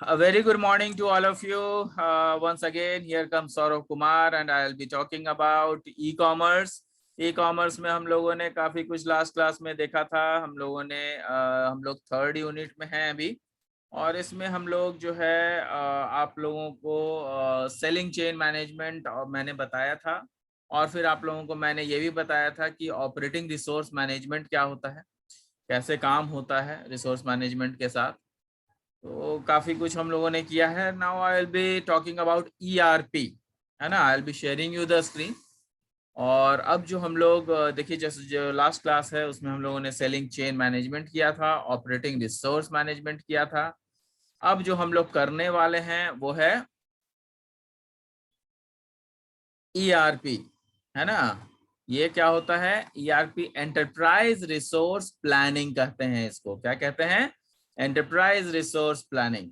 A very good morning to all of you. Once again, here comes Saurav Kumar and I'll be talking about e-commerce. E-commerce में हम लोगों ने काफी कुछ last class में देखा था। हम लोग थर्ड यूनिट में हैं अभी, और इसमें हम लोग जो है आप लोगों को सेलिंग चेन मैनेजमेंट मैंने बताया था, और फिर आप लोगों को मैंने ये भी बताया था कि ऑपरेटिंग रिसोर्स मैनेजमेंट क्या होता है, कैसे काम होता है रिसोर्स मैनेजमेंट के साथ। तो काफी कुछ हम लोगों ने किया है। Now I will be talking about ERP, है ना। I will be sharing you the screen. और अब जो हम लोग देखिए, जैसे जो लास्ट क्लास है उसमें हम लोगों ने सेलिंग चेन मैनेजमेंट किया था, ऑपरेटिंग रिसोर्स मैनेजमेंट किया था। अब जो हम लोग करने वाले हैं वो है ईआरपी, है ना। ये क्या होता है? ईआरपी एंटरप्राइज रिसोर्स प्लानिंग कहते हैं इसको। क्या कहते हैं? Enterprise resource planning.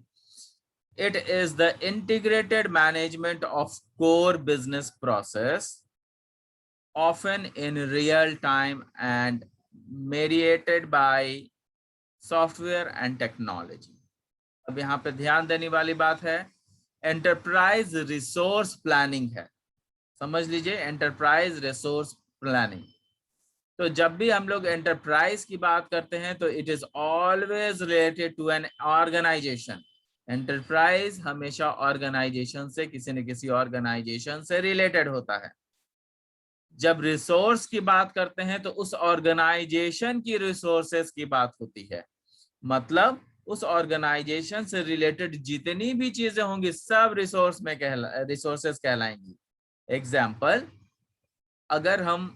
It is the integrated management of core business process, often in real time and mediated by software and technology. अब यहाँ पे ध्यान देने वाली बात है, एंटरप्राइज रिसोर्स प्लानिंग है। समझ लीजिए, एंटरप्राइज रिसोर्स प्लानिंग। तो जब भी हम लोग एंटरप्राइज की बात करते हैं तो it is always related to an organisation. Enterprise हमेशा ऑर्गेनाइजेशन से, किसी न किसी ऑर्गेनाइजेशन से रिलेटेड होता है। जब रिसोर्स की बात करते हैं तो उस ऑर्गेनाइजेशन की रिसोर्सेस की बात होती है। मतलब उस ऑर्गेनाइजेशन से रिलेटेड जितनी भी चीजें होंगी सब रिसोर्सेस कहलाएंगी। एग्जाम्पल, अगर हम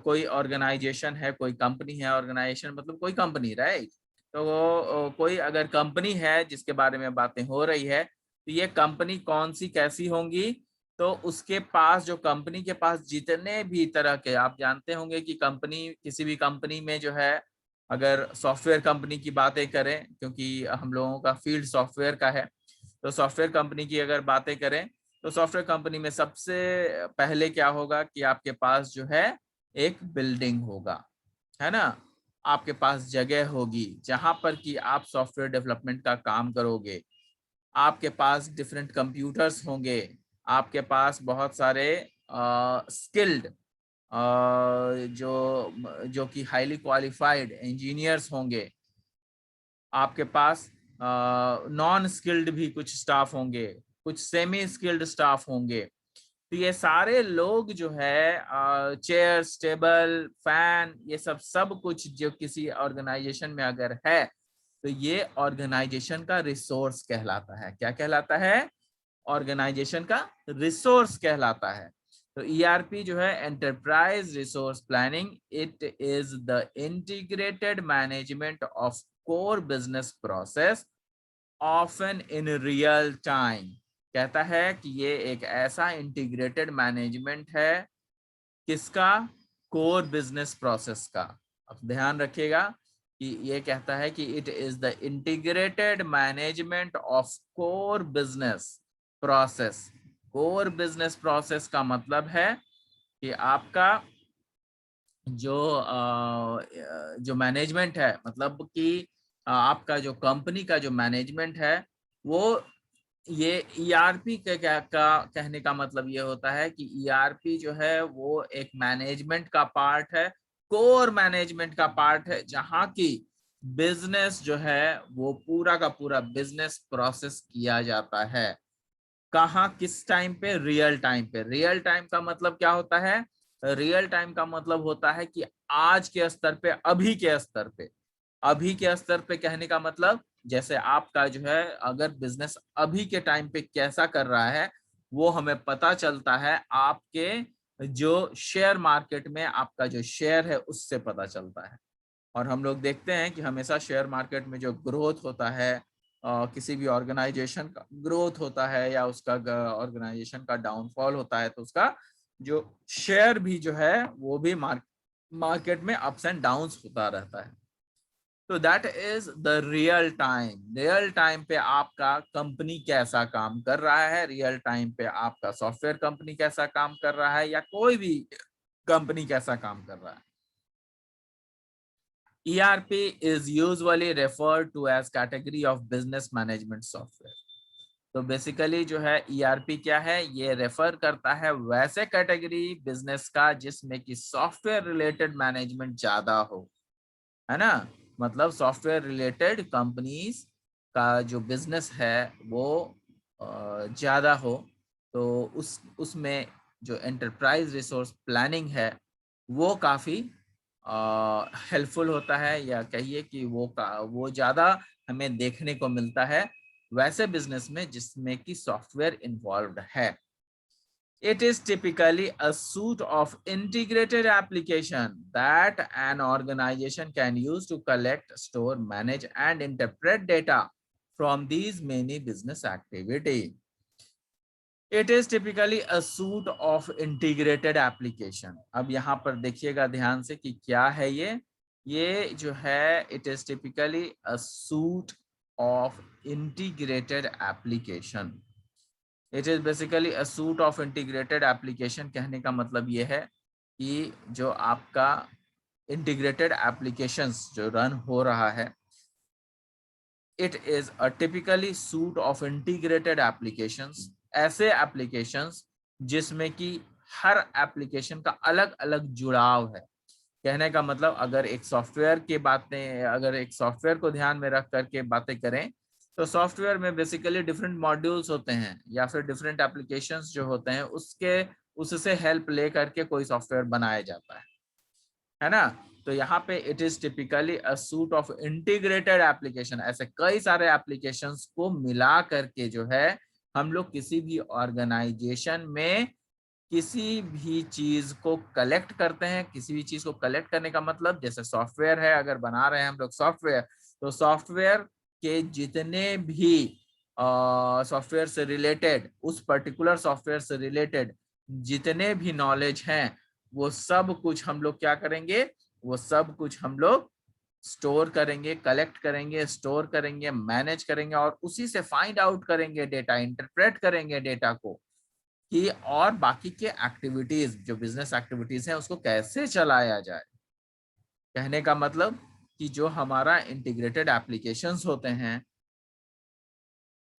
कोई ऑर्गेनाइजेशन है, कोई कंपनी है, ऑर्गेनाइजेशन मतलब कोई कंपनी, राइट। तो कोई अगर कंपनी है जिसके बारे में बातें हो रही है, तो ये कंपनी कौन सी कैसी होंगी? तो उसके पास, जो कंपनी के पास जितने भी तरह के, आप जानते होंगे कि कंपनी, किसी भी कंपनी में जो है, अगर सॉफ्टवेयर कंपनी की बातें करें, क्योंकि हम लोगों का फील्ड सॉफ्टवेयर का है, तो सॉफ्टवेयर कंपनी की अगर बातें करें तो सॉफ्टवेयर कंपनी में सबसे पहले क्या होगा कि आपके पास जो है एक बिल्डिंग होगा, है ना। आपके पास जगह होगी जहां पर कि आप सॉफ्टवेयर डेवलपमेंट का काम करोगे। आपके पास डिफरेंट कंप्यूटर्स होंगे। आपके पास बहुत सारे स्किल्ड जो कि हाईली क्वालिफाइड इंजीनियर्स होंगे। आपके पास नॉन स्किल्ड भी कुछ स्टाफ होंगे, कुछ सेमी स्किल्ड स्टाफ होंगे। तो ये सारे लोग जो है, चेयर, टेबल, फैन, ये सब कुछ जो किसी ऑर्गेनाइजेशन में अगर है, तो ये ऑर्गेनाइजेशन का रिसोर्स कहलाता है। क्या कहलाता है? ऑर्गेनाइजेशन का रिसोर्स कहलाता है। तो ईआरपी जो है, enterprise resource planning, it is the integrated management of core business process often in real time. कहता है कि ये एक ऐसा इंटीग्रेटेड मैनेजमेंट है, किसका? कोर बिजनेस प्रोसेस का। अब ध्यान रखिएगा कि ये कहता है कि it is the integrated management of core business process. Core business process का मतलब है कि आपका जो मैनेजमेंट है, मतलब कि आपका जो कंपनी का जो मैनेजमेंट है, वो ये ईआरपी के क्या का कहने का मतलब ये होता है कि ईआरपी जो है वो एक मैनेजमेंट का पार्ट है, कोर मैनेजमेंट का पार्ट है, जहां की बिजनेस जो है वो पूरा का पूरा बिजनेस प्रोसेस किया जाता है। कहाँ, किस टाइम पे? रियल टाइम पे। रियल टाइम का मतलब क्या होता है? रियल टाइम का मतलब होता है कि आज के स्तर पे, अभी के स्तर पे। अभी के स्तर पे कहने का मतलब, जैसे आपका जो है अगर बिजनेस अभी के टाइम पे कैसा कर रहा है, वो हमें पता चलता है आपके जो शेयर मार्केट में आपका जो शेयर है उससे पता चलता है। और हम लोग देखते हैं कि हमेशा शेयर मार्केट में जो ग्रोथ होता है, किसी भी ऑर्गेनाइजेशन का ग्रोथ होता है या उसका ऑर्गेनाइजेशन का डाउनफॉल होता है, तो उसका जो शेयर भी जो है वो भी मार्केट में अप्स एंड डाउन्स होता रहता है। तो that is the real time. Real time पे आपका कंपनी कैसा काम कर रहा है, रियल टाइम पे आपका सॉफ्टवेयर कंपनी कैसा काम कर रहा है, या कोई भी कंपनी कैसा काम कर रहा है। ERP is usually referred to as category of business management software. तो बेसिकली जो है ERP क्या है, ये रेफर करता है वैसे कैटेगरी बिजनेस का जिसमें कि सॉफ्टवेयर रिलेटेड मैनेजमेंट ज्यादा हो, है ना। मतलब सॉफ्टवेयर रिलेटेड कंपनीज का जो बिजनेस है वो ज्यादा हो, तो उसमें जो एंटरप्राइज रिसोर्स प्लानिंग है वो काफी हेल्पफुल होता है, या कहिए कि वो ज्यादा हमें देखने को मिलता है वैसे बिजनेस में जिसमें कि सॉफ्टवेयर इन्वॉल्व्ड है। It is typically a suite of integrated application that an organization can use to collect, store, manage, and interpret data from these many business activity. It is typically a suite of integrated application. अब यहाँ पर देखिएगा ध्यान से कि क्या है ये जो है it is typically a suite of integrated application. It is basically a suite of integrated application। कहने का मतलब ये है कि जो आपका integrated applications जो रन हो रहा है, it is a typically suite of integrated applications, ऐसे applications जिसमें कि हर application का अलग अलग जुड़ाव है। कहने का मतलब अगर एक सॉफ्टवेयर को ध्यान में रख करके बातें करें, तो सॉफ्टवेयर में बेसिकली डिफरेंट मॉड्यूल्स होते हैं या फिर डिफरेंट एप्लीकेशंस जो होते हैं उससे हेल्प ले करके कोई सॉफ्टवेयर बनाया जाता है ना। तो यहाँ पे it is typically a suit of integrated application, ऐसे कई सारे एप्लीकेशंस को मिला करके जो है हम लोग किसी भी ऑर्गेनाइजेशन में किसी भी चीज को कलेक्ट करते हैं। किसी भी चीज को कलेक्ट करने का मतलब जैसे सॉफ्टवेयर है, अगर बना रहे हैं हम लोग सॉफ्टवेयर, तो सॉफ्टवेयर के जितने भी सॉफ्टवेयर से रिलेटेड, उस पर्टिकुलर सॉफ्टवेयर से रिलेटेड जितने भी नॉलेज हैं, वो सब कुछ हम लोग क्या करेंगे, वो सब कुछ हम लोग स्टोर करेंगे, कलेक्ट करेंगे, स्टोर करेंगे, मैनेज करेंगे और उसी से फाइंड आउट करेंगे डेटा, इंटरप्रेट करेंगे डेटा को कि और बाकी के एक्टिविटीज जो बिजनेस एक्टिविटीज हैं उसको कैसे चलाया जाए। कहने का मतलब कि जो हमारा इंटीग्रेटेड एप्लीकेशंस होते हैं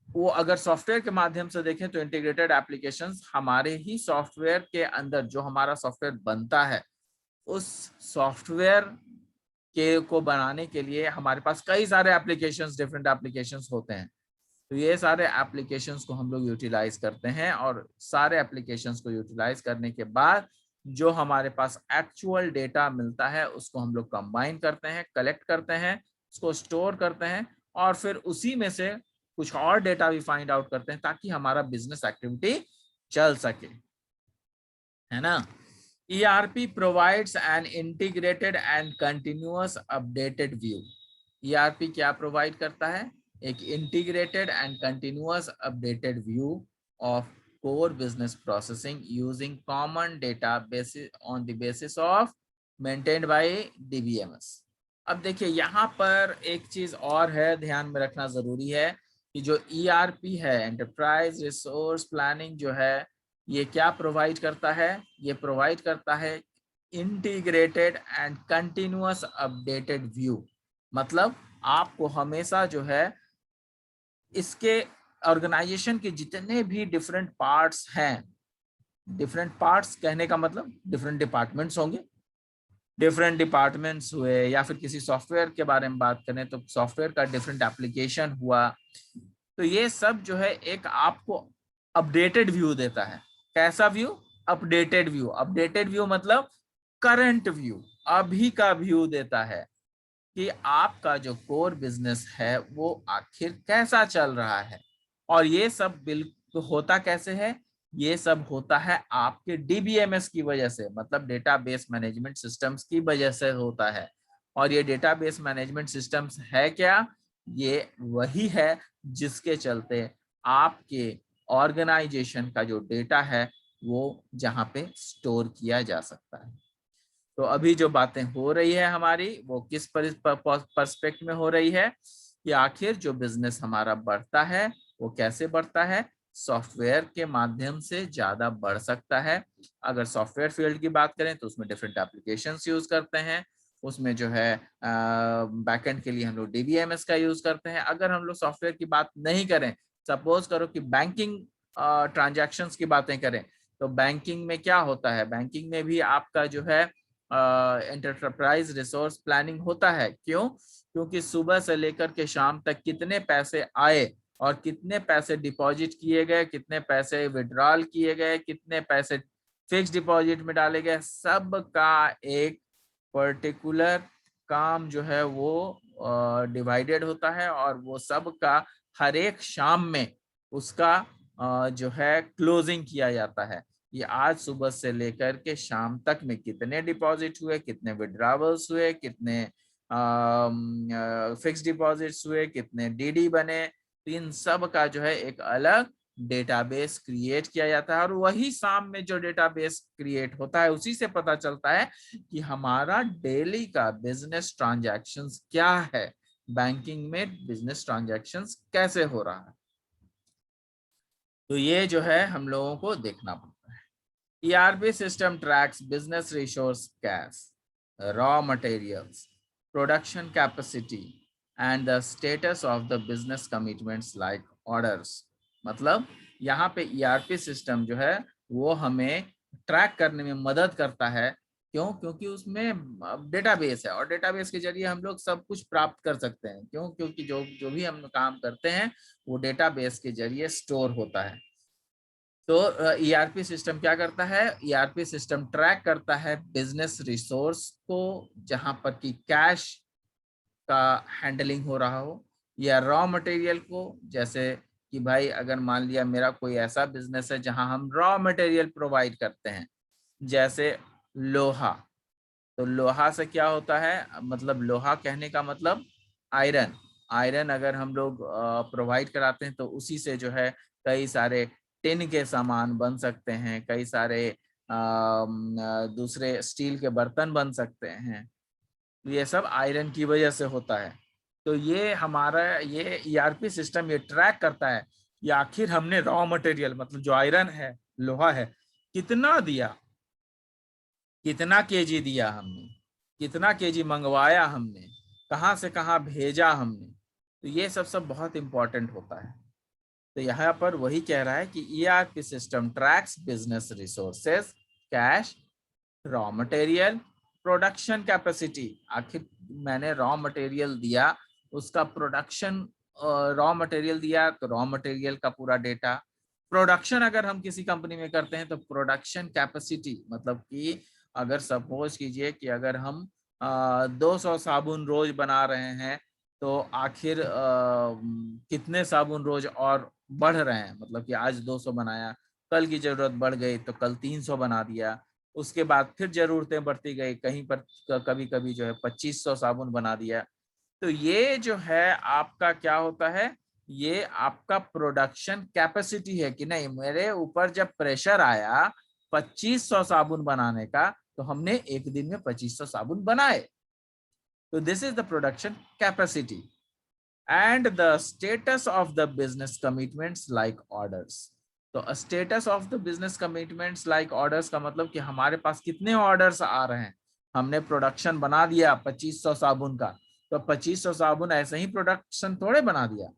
वो अगर सॉफ्टवेयर के माध्यम से देखें तो इंटीग्रेटेड एप्लीकेशंस हमारे ही सॉफ्टवेयर के अंदर जो हमारा सॉफ्टवेयर बनता है उस सॉफ्टवेयर के को बनाने के लिए हमारे पास कई सारे एप्लीकेशंस, डिफरेंट एप्लीकेशंस होते हैं। तो ये सारे एप्लीकेशंस को हम लोग यूटिलाइज करते हैं और सारे एप्लीकेशंस को यूटिलाइज करने के बाद जो हमारे पास एक्चुअल डेटा मिलता है उसको हम लोग कंबाइन करते हैं, कलेक्ट करते हैं, उसको स्टोर करते हैं और फिर उसी में से कुछ और डेटा भी फाइंड आउट करते हैं ताकि हमारा बिजनेस एक्टिविटी चल सके, है ना। ERP provides an integrated and continuous updated view. ERP क्या प्रोवाइड करता है, एक integrated and continuous updated view of core business processing using common data basis on the basis of maintained by DBMS। अब देखिए यहाँ पर एक चीज और है ध्यान में रखना जरूरी है कि जो ERP है, एंटरप्राइज रिसोर्स प्लानिंग जो है, ये क्या प्रोवाइड करता है, ये प्रोवाइड करता है integrated and continuous updated view. मतलब आपको हमेशा जो है इसके ऑर्गेनाइजेशन के जितने भी डिफरेंट पार्ट्स हैं, डिफरेंट पार्ट्स कहने का मतलब डिफरेंट डिपार्टमेंट्स होंगे, डिफरेंट डिपार्टमेंट्स हुए, या फिर किसी सॉफ्टवेयर के बारे में बात करें तो सॉफ्टवेयर का डिफरेंट एप्लीकेशन हुआ, तो ये सब जो है एक आपको अपडेटेड व्यू देता है। कैसा view, updated view. Updated view मतलब करंट व्यू, अभी का व्यू देता है कि आपका जो कोर बिजनेस है वो आखिर कैसा चल रहा है। और ये सब बिल्कुल होता कैसे है, ये सब होता है आपके DBMS की वजह से, मतलब डेटाबेस मैनेजमेंट सिस्टम्स की वजह से होता है। और ये डेटाबेस मैनेजमेंट सिस्टम्स है क्या, ये वही है जिसके चलते आपके ऑर्गेनाइजेशन का जो डेटा है वो जहाँ पे स्टोर किया जा सकता है। तो अभी जो बातें हो रही है हमारी वो किस पर्सपेक्ट में हो रही है कि आखिर जो बिजनेस हमारा बढ़ता है वो कैसे बढ़ता है, सॉफ्टवेयर के माध्यम से ज्यादा बढ़ सकता है। अगर सॉफ्टवेयर फील्ड की बात करें तो उसमें डिफरेंट एप्लीकेशंस यूज करते हैं उसमें जो है बैकएंड के लिए हम लोग DBMS का यूज करते हैं। अगर हम लोग सॉफ्टवेयर की बात नहीं करें, सपोज करो कि बैंकिंग ट्रांजैक्शंस की बातें करें, तो बैंकिंग में क्या होता है, बैंकिंग में भी आपका जो है एंटरप्राइज रिसोर्स प्लानिंग होता है। क्यों? क्योंकि सुबह से लेकर के शाम तक कितने पैसे आए और कितने पैसे डिपॉजिट किए गए, कितने पैसे विड्रॉल किए गए, कितने पैसे फिक्स डिपॉजिट में डाले गए, सब का एक पर्टिकुलर काम जो है वो डिवाइडेड होता है और वो सब का हर एक शाम में उसका जो है क्लोजिंग किया जाता है। ये आज सुबह से लेकर के शाम तक में कितने डिपॉजिट हुए, कितने विड्रॉवल्स हुए, कितने फिक्स डिपॉजिट्स हुए, कितने DD बने, तो इन सब का जो है एक अलग डेटाबेस क्रिएट किया जाता है। और वही शाम में जो डेटाबेस क्रिएट होता है उसी से पता चलता है कि हमारा डेली का बिजनेस ट्रांजैक्शंस क्या है, बैंकिंग में बिजनेस ट्रांजैक्शंस कैसे हो रहा है। तो ये जो है हम लोगों को देखना पड़ता है। ERP system tracks business resource cash, raw materials, production capacity, and the status of the business commitments like orders. मतलब यहाँ पे ERP सिस्टम जो है वो हमें ट्रैक करने में मदद करता है। क्यों? क्योंकि उसमें डेटाबेस है और डेटाबेस के जरिए हम लोग सब कुछ प्राप्त कर सकते हैं। क्यों? क्योंकि जो जो भी हम काम करते हैं वो डेटाबेस के जरिए स्टोर होता है। तो ERP सिस्टम क्या करता है? ERP सिस्टम ट्रैक करता है बिजनेस रिसोर्स को, जहां पर कि कैश का हैंडलिंग हो रहा हो, या रॉ मटेरियल को, जैसे कि भाई अगर मान लिया मेरा कोई ऐसा बिजनेस है जहां हम रॉ मटेरियल प्रोवाइड करते हैं, जैसे लोहा। तो लोहा से क्या होता है, मतलब लोहा कहने का मतलब आयरन। आयरन अगर हम लोग प्रोवाइड कराते हैं तो उसी से जो है कई सारे टिन के सामान बन सकते हैं, कई सारे दूसरे स्टील के बर्तन बन सकते हैं। ये सब आयरन की वजह से होता है। तो ये हमारा ये ERP सिस्टम ये ट्रैक करता है कि आखिर हमने रॉ मटेरियल मतलब जो आयरन है, लोहा है, कितना दिया, कितना केजी दिया हमने, कितना केजी मंगवाया हमने, कहाँ से कहाँ भेजा हमने। तो ये सब बहुत इंपॉर्टेंट होता है। तो यहाँ पर वही कह रहा है कि ERP system tracks business resources, cash, raw material, production capacity. आखिर मैंने रॉ मटेरियल दिया, उसका प्रोडक्शन, रॉ मटेरियल दिया तो रॉ मटेरियल का पूरा डेटा। प्रोडक्शन अगर हम किसी कंपनी में करते हैं तो प्रोडक्शन कैपेसिटी, मतलब कि अगर सपोज कीजिए कि अगर हम 200 साबुन रोज बना रहे हैं तो आखिर कितने साबुन रोज और बढ़ रहे हैं, मतलब कि आज 200 बनाया, कल की जरूरत बढ़ गई तो कल 300 बना दिया, उसके बाद फिर जरूरतें बढ़ती गई, कहीं पर कभी कभी जो है 2500 साबुन बना दिया। तो ये जो है आपका क्या होता है, ये आपका प्रोडक्शन कैपेसिटी है कि नहीं, मेरे ऊपर जब प्रेशर आया 2500 साबुन बनाने का तो हमने एक दिन में 2500 साबुन बनाए। तो this is the production capacity. And the status of the business commitments like orders. तो status of the business commitments like orders का मतलब कि हमारे पास कितने ऑर्डर्स आ रहे हैं। हमने प्रोडक्शन बना दिया 2500 साबुन का, तो 2500 साबुन ऐसे ही प्रोडक्शन थोड़े बना दिया,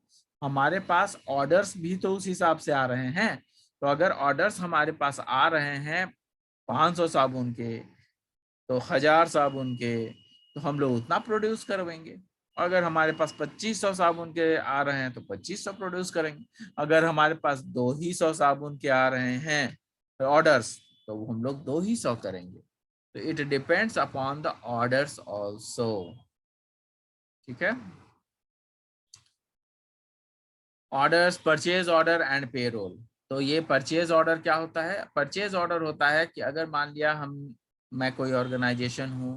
हमारे पास ऑर्डर्स भी तो उस हिसाब से आ रहे हैं। तो अगर ऑर्डर्स हमारे पास आ रहे हैं 500 साबुन के, तो 1000 साबुन के, तो हम लोग उतना प्रोड्यूस करवाएंगे। अगर हमारे पास 2500 साबुन के आ रहे हैं तो 2500 प्रोड्यूस करेंगे। अगर हमारे पास 200 साबुन के आ रहे हैं ऑर्डर्स, तो हम लोग 200 करेंगे। तो it depends upon the orders also. ठीक है। Orders, purchase order and payroll. तो ये परचेज ऑर्डर क्या होता है? परचेज ऑर्डर होता है कि अगर मान लिया मैं कोई ऑर्गेनाइजेशन हूँ,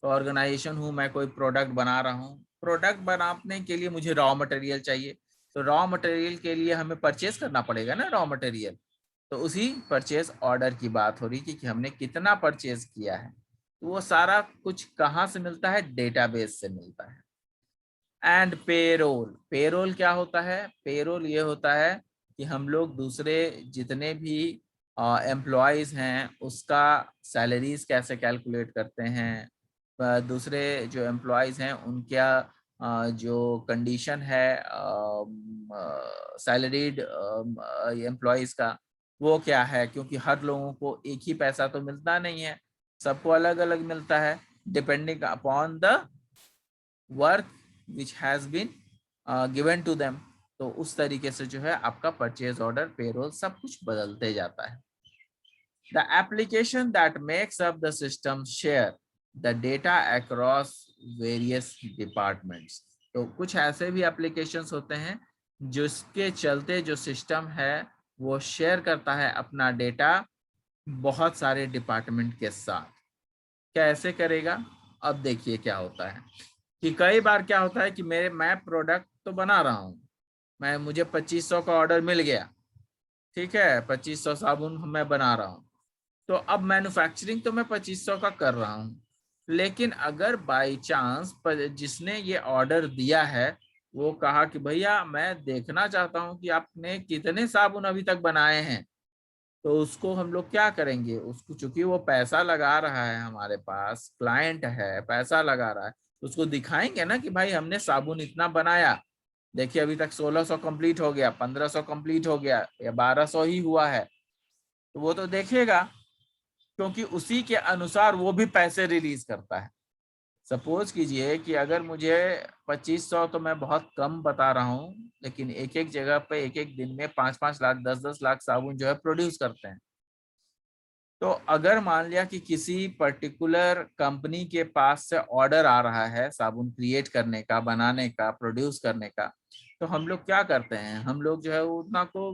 तो ऑर्गेनाइजेशन हूँ, मैं कोई प्रोडक्ट बना रहा हूँ, प्रोडक्ट बनाने के लिए मुझे रॉ मटेरियल चाहिए, तो रॉ मटेरियल के लिए हमें परचेज करना पड़ेगा ना रॉ मटेरियल। तो उसी परचेज ऑर्डर की बात हो रही कि हमने कितना परचेज किया है। तो वो सारा कुछ कहाँ से मिलता है? डेटाबेस से मिलता है। And payroll. पेरोल क्या होता है? पेरोल ये होता है कि हम लोग दूसरे जितने भी एम्प्लॉयज हैं उसका सैलरीज कैसे कैलकुलेट करते हैं, दूसरे जो एम्प्लॉयज हैं उनका जो कंडीशन है सैलरीड एम्प्लॉयज का वो क्या है, क्योंकि हर लोगों को एक ही पैसा तो मिलता नहीं है, सबको अलग अलग मिलता है depending upon the work which has been given to them. तो उस तरीके से जो है आपका परचेज ऑर्डर, पेरोल सब कुछ बदलते जाता है। The application that makes up the system share the data across various departments। तो कुछ ऐसे भी एप्लीकेशंस होते हैं जिसके चलते जो सिस्टम है वो शेयर करता है अपना डेटा बहुत सारे डिपार्टमेंट के साथ। कैसे करेगा? अब देखिए क्या होता है कि कई बार क्या होता है कि मैं प्रोडक्ट तो बना रहा हूँ, मुझे 2500 का ऑर्डर मिल गया, ठीक है, 2500 साबुन मैं बना रहा हूँ। तो अब मैन्युफैक्चरिंग तो मैं 2500 का कर रहा हूँ, लेकिन अगर बाई चांस जिसने ये ऑर्डर दिया है वो कहा कि भैया मैं देखना चाहता हूँ कि आपने कितने साबुन अभी तक बनाए हैं, तो उसको हम लोग क्या करेंगे, उसको चूंकि वो पैसा लगा रहा है, हमारे पास क्लाइंट है, पैसा लगा रहा है, उसको दिखाएंगे ना कि भाई हमने साबुन इतना बनाया, देखिए अभी तक 1600 कंप्लीट हो गया, 1500 कंप्लीट हो गया या 1200 ही हुआ है, तो वो तो देखेगा, क्योंकि उसी के अनुसार वो भी पैसे रिलीज करता है। सपोज कीजिए कि अगर मुझे 2500 तो मैं बहुत कम बता रहा हूँ, लेकिन एक एक जगह पे एक एक दिन में 5-5 लाख 10-10 लाख साबुन जो है प्रोड्यूस करते हैं। तो अगर मान लिया कि किसी पर्टिकुलर कंपनी के पास से ऑर्डर आ रहा है साबुन क्रिएट करने का, बनाने का, प्रोड्यूस करने का, तो हम लोग क्या करते हैं, हम लोग जो है उतना को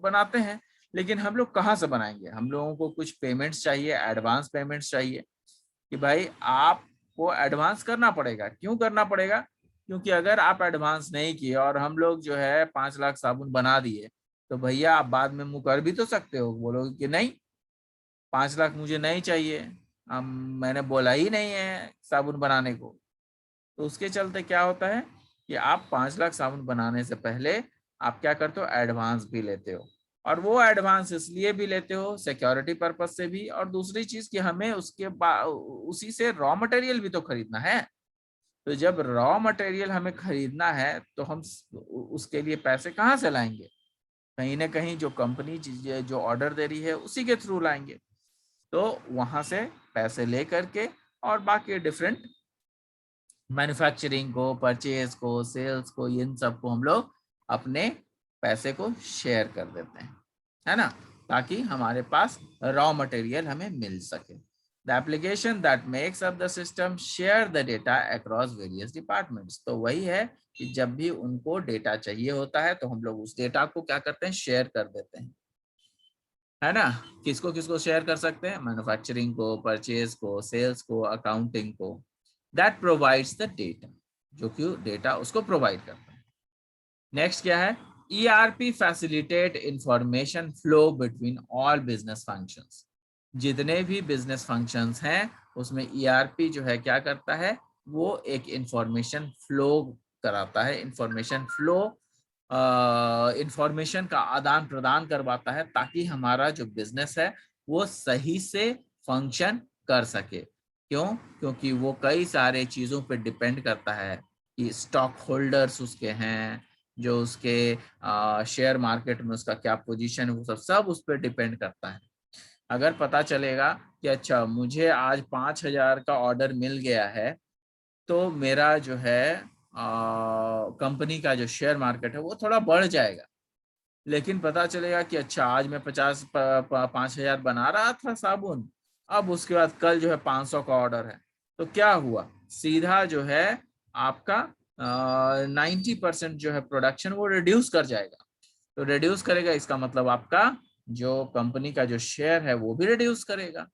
बनाते हैं, लेकिन हम लोग कहाँ से बनाएंगे? हम लोगों को कुछ पेमेंट्स चाहिए, एडवांस पेमेंट्स चाहिए कि भाई आपको एडवांस करना पड़ेगा। क्यों करना पड़ेगा? क्योंकि अगर आप एडवांस नहीं किए और हम लोग जो है 5 लाख साबुन बना दिए, तो भैया आप बाद में मुँह कर भी तो सकते हो, बोलोगे कि नहीं 5 लाख मुझे नहीं चाहिए, हम मैंने बोला ही नहीं है साबुन बनाने को। तो उसके चलते क्या होता है कि आप 5 लाख साबुन बनाने से पहले आप क्या करते हो, एडवांस भी लेते हो, और वो एडवांस इसलिए भी लेते हो सिक्योरिटी पर्पज से भी, और दूसरी चीज कि हमें उसी से रॉ मटेरियल भी तो खरीदना है। तो जब रॉ मटेरियल हमें खरीदना है तो हम उसके लिए पैसे कहाँ से लाएंगे? कहीं ना कहीं जो कंपनी जो ऑर्डर दे रही है उसी के थ्रू लाएंगे। तो वहां से पैसे ले करके और बाकी डिफरेंट मैन्युफैक्चरिंग को, परचेज को, सेल्स को, इन सब को हम लोग अपने पैसे को शेयर कर देते हैं, है ना, ताकि हमारे पास रॉ मटेरियल हमें मिल सके। The application that makes up the system share the data across various departments. तो वही है कि जब भी उनको डेटा चाहिए होता है तो हम लोग उस डेटा को क्या करते हैं, शेयर कर देते हैं, है ना। किसको किसको शेयर कर सकते हैं? मैन्युफैक्चरिंग को, परचेज को, सेल्स को, अकाउंटिंग को। दैट प्रोवाइड्स द डेटा, जो कि डेटा उसको प्रोवाइड करता है। नेक्स्ट क्या है? ERP facilitate information flow between all business functions. जितने भी बिजनेस फंक्शंस हैं उसमें ERP जो है क्या करता है, वो एक इंफॉर्मेशन फ्लो कराता है, इंफॉर्मेशन फ्लो इंफॉर्मेशन का आदान प्रदान करवाता है, ताकि हमारा जो बिजनेस है वो सही से फंक्शन कर सके। क्यों? क्योंकि वो कई सारे चीजों पे डिपेंड करता है कि स्टॉक होल्डर्स उसके हैं, जो उसके शेयर मार्केट में उसका क्या पोजीशन है, वो सब उस पर डिपेंड करता है। अगर पता चलेगा कि अच्छा मुझे आज 5,000 का ऑर्डर मिल गया है, तो मेरा जो है कंपनी का जो शेयर मार्केट है वो थोड़ा बढ़ जाएगा। लेकिन पता चलेगा कि अच्छा आज मैं 5,000 बना रहा था साबुन, अब उसके बाद कल जो है 500 का ऑर्डर है, तो क्या हुआ, सीधा जो है आपका 90% जो है प्रोडक्शन वो रिड्यूस कर जाएगा। तो रिड्यूस करेगा, इसका मतलब आपका जो कंपनी का जो शेयर है वो भी रिड्यूस करेगा।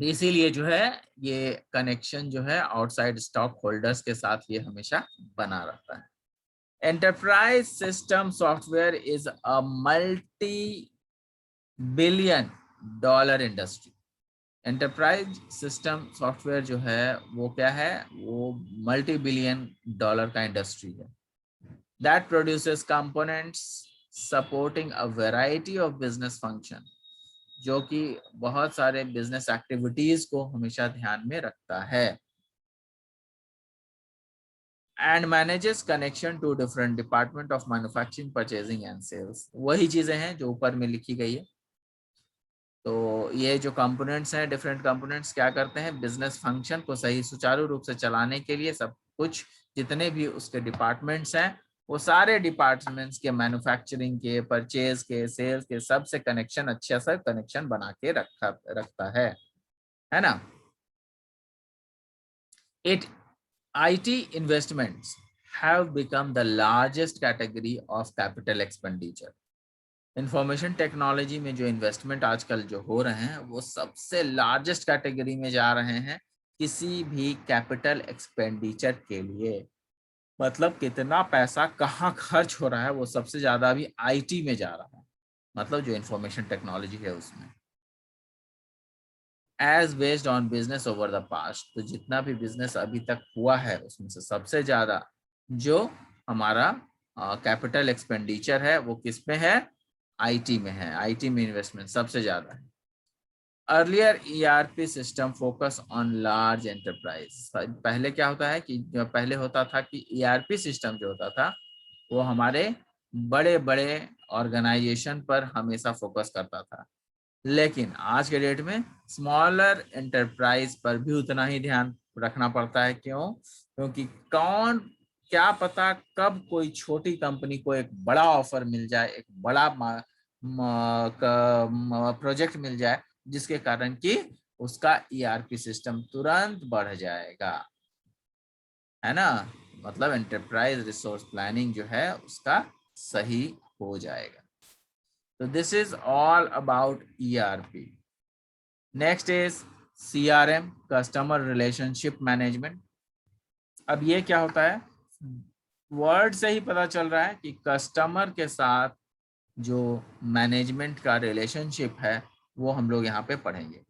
इसीलिए जो है ये कनेक्शन जो है आउटसाइड स्टॉक होल्डर्स के साथ ये हमेशा बना रहता है। Enterprise system software is a multi-billion-dollar industry. Enterprise system software जो है वो क्या है, वो $multi-billion का इंडस्ट्री है। That produces components supporting a variety of business function. जो कि बहुत सारे बिजनेस एक्टिविटीज को हमेशा ध्यान में रखता है। And manages connection to different department of manufacturing, purchasing and sales. वही चीजें हैं जो ऊपर में लिखी गई है। तो ये जो कंपोनेंट्स हैं, डिफरेंट कंपोनेंट्स क्या करते हैं, बिजनेस फंक्शन को सही सुचारू रूप से चलाने के लिए सब कुछ जितने भी उसके डिपार्टमेंट्स हैं वो सारे डिपार्टमेंट्स के, मैन्युफैक्चरिंग के, परचेज के, सेल्स के, सबसे कनेक्शन, अच्छा सा कनेक्शन बना के रखता है ना। It IT investments have become the largest category of capital expenditure. Information technology में जो इन्वेस्टमेंट आजकल जो हो रहे हैं वो सबसे लार्जेस्ट कैटेगरी में जा रहे हैं किसी भी कैपिटल एक्सपेंडिचर के लिए। मतलब कितना पैसा कहाँ खर्च हो रहा है वो सबसे ज्यादा अभी IT में जा रहा है, मतलब जो इंफॉर्मेशन टेक्नोलॉजी है उसमें। As based on business over the past, तो जितना भी बिजनेस अभी तक हुआ है उसमें से सबसे ज्यादा जो हमारा कैपिटल एक्सपेंडिचर है वो किस में है, IT में है। IT में इन्वेस्टमेंट सबसे ज्यादा है। Earlier ERP system focus on large enterprise. पहले क्या होता है कि पहले होता था कि ERP सिस्टम जो होता था वो हमारे बड़े बड़े ऑर्गेनाइजेशन पर हमेशा फोकस करता था, लेकिन आज के डेट में स्मॉलर एंटरप्राइज पर भी उतना ही ध्यान रखना पड़ता है। क्यों? क्योंकि कौन, क्या पता कब कोई छोटी कंपनी को एक बड़ा ऑफर मिल जाए, एक बड़ा प्रोजेक्ट मिल जाए जिसके कारण कि उसका ERP सिस्टम तुरंत बढ़ जाएगा, है ना। मतलब एंटरप्राइज रिसोर्स प्लानिंग जो है उसका सही हो जाएगा। So this is all about ERP. Next is CRM, Customer Relationship Management. अब ये क्या होता है, वर्ड से ही पता चल रहा है कि कस्टमर के साथ जो मैनेजमेंट का रिलेशनशिप है वो हम लोग यहाँ पे पढ़ेंगे।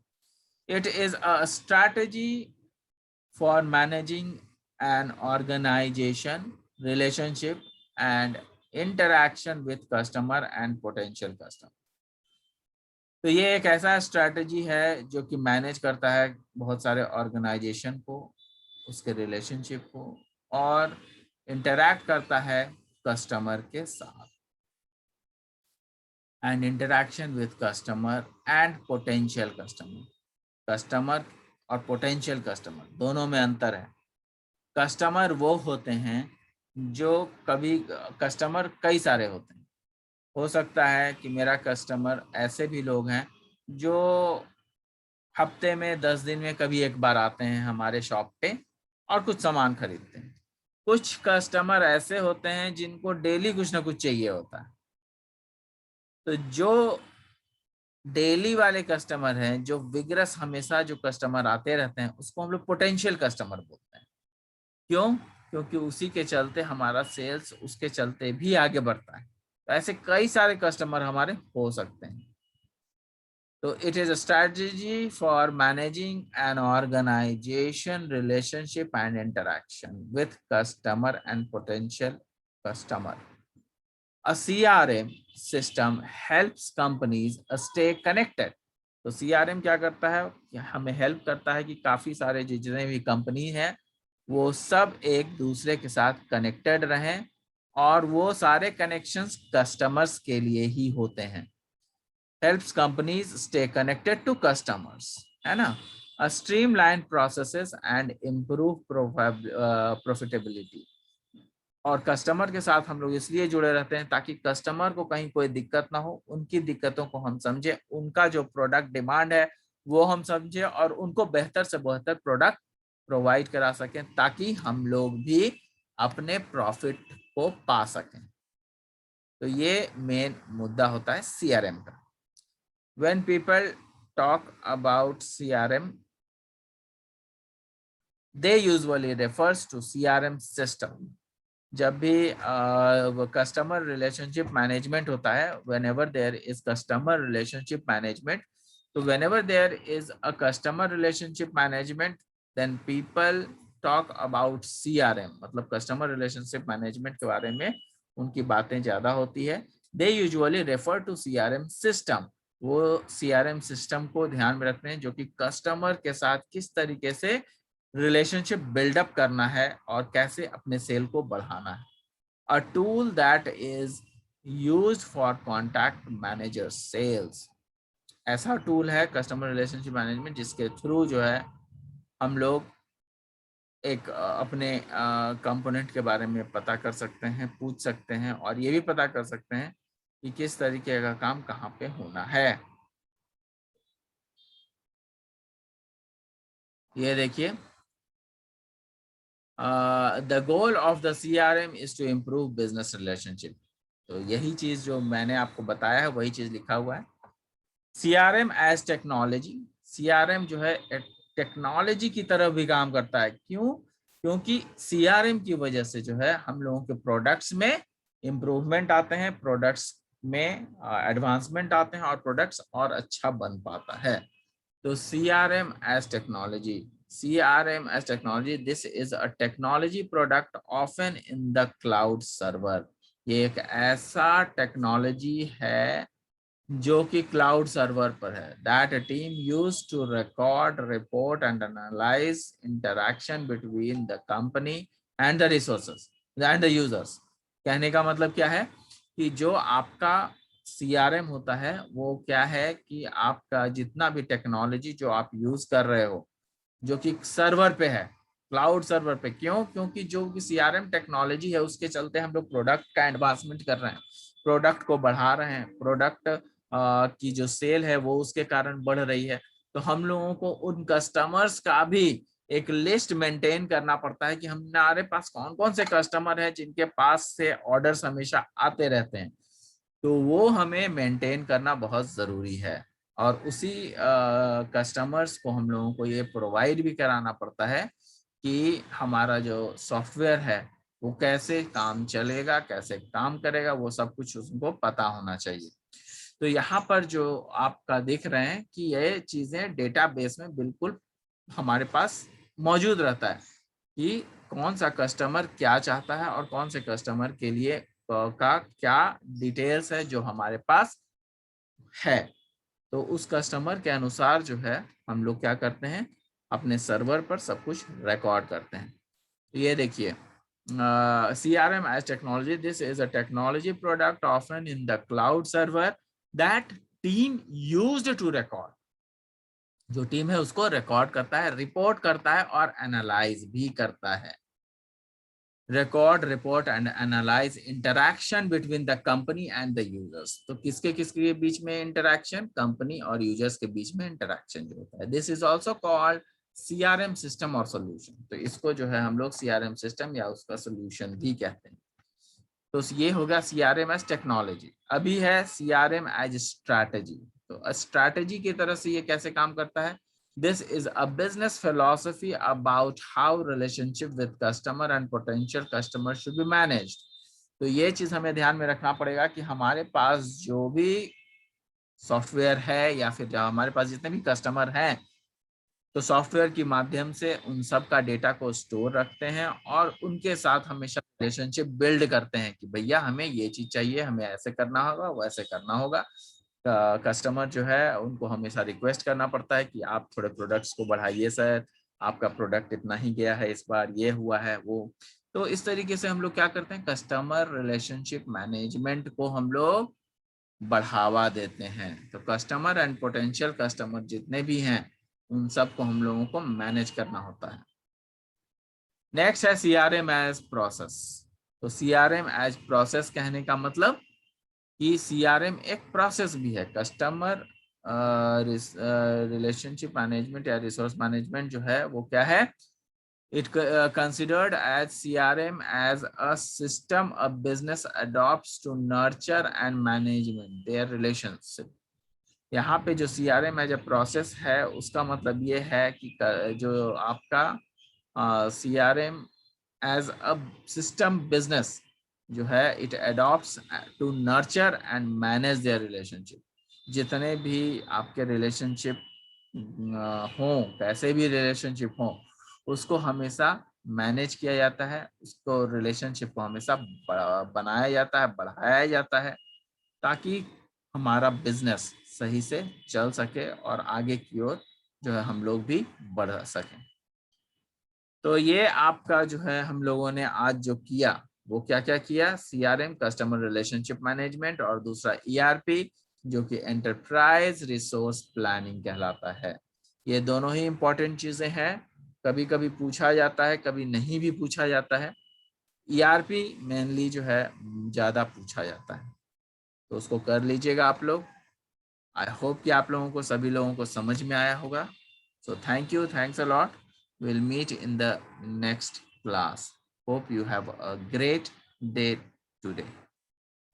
It is a strategy for managing an organization relationship and interaction with customer and potential customer. तो ये एक ऐसा स्ट्रैटेजी है जो कि मैनेज करता है बहुत सारे ऑर्गेनाइजेशन को, उसके रिलेशनशिप को, और इंटरैक्ट करता है कस्टमर के साथ। And interaction with customer and potential customer. Customer और पोटेंशियल कस्टमर दोनों में अंतर है। कस्टमर वो होते हैं जो, कभी कस्टमर कई सारे होते हैं। हो सकता है कि मेरा कस्टमर ऐसे भी लोग हैं जो हफ्ते में 10 दिन में कभी एक बार आते हैं हमारे शॉप पे और कुछ सामान खरीदते हैं। कुछ कस्टमर ऐसे होते हैं जिनको डेली कुछ ना कुछ चाहिए होता है। तो जो डेली वाले कस्टमर हैं, जो विगरस हमेशा जो कस्टमर आते रहते हैं, उसको हम लोग पोटेंशियल कस्टमर बोलते हैं। क्यों? क्योंकि उसी के चलते हमारा सेल्स उसके चलते भी आगे बढ़ता है। तो ऐसे कई सारे कस्टमर हमारे हो सकते हैं। तो it is a strategy for managing an organization relationship and interaction with customer and potential customer. A CRM system helps companies stay connected. तो CRM क्या करता है कि हमें हेल्प करता है कि काफी सारे जितने भी कंपनी हैं वो सब एक दूसरे के साथ कनेक्टेड रहें, और वो सारे कनेक्शंस कस्टमर्स के लिए ही होते हैं। helps companies stay connected to customers, है ना, streamline processes and improve profitability। और कस्टमर के साथ हम लोग इसलिए जुड़े रहते हैं ताकि कस्टमर को कहीं कोई दिक्कत ना हो, उनकी दिक्कतों को हम समझे, उनका जो प्रोडक्ट डिमांड है वो हम समझे और उनको बेहतर से बेहतर प्रोडक्ट प्रोवाइड करा सकें ताकि हम लोग भी अपने प्रॉफिट को पा सकें। तो ये मेन मुद्दा होता है CRM का। When people talk about CRM, they usually refers to CRM system। जब भी कस्टमर रिलेशनशिप मैनेजमेंट होता है, whenever there is customer relationship management, तो whenever there is a customer relationship management, then people talk about CRM। मतलब customer relationship management के बारे में उनकी बातें ज्यादा होती है। They usually refer to CRM system वो सीआरएम सिस्टम को ध्यान में रखते हैं जो कि कस्टमर के साथ किस तरीके से रिलेशनशिप बिल्डअप करना है और कैसे अपने सेल को बढ़ाना है। A tool that is used for contact manager sales, ऐसा टूल है कस्टमर रिलेशनशिप मैनेजमेंट जिसके थ्रू जो है हम लोग एक अपने कंपोनेंट के बारे में पता कर सकते हैं, पूछ सकते हैं और ये भी पता कर सकते हैं कि किस तरीके का काम कहाँ पे होना है। ये देखिए, the goal of the CRM is to improve business relationship. तो यही चीज जो मैंने आपको बताया है वही चीज लिखा हुआ है। सीआरएम एज टेक्नोलॉजी, सीआरएम जो है टेक्नोलॉजी की तरह भी काम करता है। क्यों? क्योंकि सीआरएम की वजह से जो है हम लोगों के प्रोडक्ट्स में इम्प्रूवमेंट आते हैं, प्रोडक्ट्स में एडवांसमेंट आते हैं और प्रोडक्ट्स और अच्छा बन पाता है। तो CRM as technology, CRM as technology, this is a technology product often in the cloud server। ये एक ऐसा टेक्नोलॉजी है जो कि क्लाउड सर्वर पर है। That team use to record, report and analyse interaction between the company and the resources and the users. कहने का मतलब क्या है कि जो आपका CRM होता है वो क्या है कि आपका जितना भी टेक्नोलॉजी जो आप यूज कर रहे हो जो कि सर्वर पे है, क्लाउड सर्वर पे। क्यों? क्योंकि जो CRM टेक्नोलॉजी है उसके चलते हम लोग प्रोडक्ट का एडवांसमेंट कर रहे हैं, प्रोडक्ट को बढ़ा रहे हैं, प्रोडक्ट की जो सेल है वो उसके कारण बढ़ रही है। तो हम लोगों को उन कस्टमर्स का भी एक लिस्ट मेंटेन करना पड़ता है कि हमारे पास कौन कौन से कस्टमर हैं जिनके पास से ऑर्डर्स हमेशा आते रहते हैं। तो वो हमें मेंटेन करना बहुत ज़रूरी है और उसी कस्टमर्स को हम लोगों को ये प्रोवाइड भी कराना पड़ता है कि हमारा जो सॉफ्टवेयर है वो कैसे काम चलेगा, कैसे काम करेगा, वो सब कुछ उसको पता होना चाहिए। तो यहाँ पर जो आपका देख रहे हैं कि ये चीज़ें डेटाबेस में बिल्कुल हमारे पास मौजूद रहता है कि कौन सा कस्टमर क्या चाहता है और कौन से कस्टमर के लिए का क्या डिटेल्स है जो हमारे पास है। तो उस कस्टमर के अनुसार जो है हम लोग क्या करते हैं, अपने सर्वर पर सब कुछ रिकॉर्ड करते हैं। ये देखिए, CRM as technology, this is a technology product often in the cloud server that team used to record। जो टीम है उसको रिकॉर्ड करता है, रिपोर्ट करता है और एनालाइज भी करता है। Record, report and analyse interaction between the company and the users. तो किसके किसके बीच में इंटरैक्शन? कंपनी और यूजर्स के बीच में इंटरैक्शन जो होता है। This is also called CRM system और सोल्यूशन। तो इसको जो है हम लोग CRM सिस्टम या उसका सोल्यूशन भी कहते हैं। तो ये हो गया CRM एज टेक्नोलॉजी। अभी है CRM एज स्ट्रैटेजी। तो स्ट्रैटेजी की तरह से ये कैसे काम करता है? This is a business philosophy about how relationship with customer and potential customer should be managed. तो ये चीज हमें ध्यान में रखना पड़ेगा कि हमारे पास जो भी सॉफ्टवेयर है या फिर हमारे पास जितने भी कस्टमर हैं, तो सॉफ्टवेयर के माध्यम से उन सब का डेटा को स्टोर रखते हैं और उनके साथ हमेशा रिलेशनशिप बिल्ड करते हैं कि भैया हमें ये चीज चाहिए, हमें ऐसे करना होगा, वैसे करना होगा। कस्टमर जो है उनको हमेशा रिक्वेस्ट करना पड़ता है कि आप थोड़े प्रोडक्ट्स को बढ़ाइए सर, आपका प्रोडक्ट इतना ही गया है इस बार, ये हुआ है वो। तो इस तरीके से हम लोग क्या करते हैं, कस्टमर रिलेशनशिप मैनेजमेंट को हम लोग बढ़ावा देते हैं। तो कस्टमर एंड पोटेंशियल कस्टमर जितने भी हैं उन सब को हम लोगों को मैनेज करना होता है। नेक्स्ट है CRM एज प्रोसेस। तो CRM एज प्रोसेस कहने का मतलब कि CRM एक प्रोसेस भी है। कस्टमर रिलेशनशिप मैनेजमेंट या रिसोर्स मैनेजमेंट जो है वो क्या है? It considered as CRM as a system a business adopts to nurture and management their relationship। यहाँ पे जो CRM एज ए प्रोसेस है उसका मतलब ये है कि जो आपका CRM as a system business जो है it adopts to nurture and manage their relationship. जितने भी आपके रिलेशनशिप हों, कैसे भी रिलेशनशिप हों, उसको हमेशा मैनेज किया जाता है, उसको रिलेशनशिप को हमेशा बनाया जाता है, बढ़ाया जाता है ताकि हमारा बिजनेस सही से चल सके और आगे की ओर जो है हम लोग भी बढ़ सकें। तो ये आपका जो है हम लोगों ने आज जो किया वो क्या क्या किया, CRM कस्टमर रिलेशनशिप मैनेजमेंट, और दूसरा ERP जो कि एंटरप्राइज रिसोर्स प्लानिंग कहलाता है। ये दोनों ही इंपॉर्टेंट चीजें हैं, कभी कभी पूछा जाता है, कभी नहीं भी पूछा जाता है। ERP मेनली जो है ज्यादा पूछा जाता है, तो उसको कर लीजिएगा आप लोग। आई होप कि आप लोगों को, सभी लोगों को समझ में आया होगा। So thank you, thanks a lot. We'll meet in the next class. Hope you have a great day today.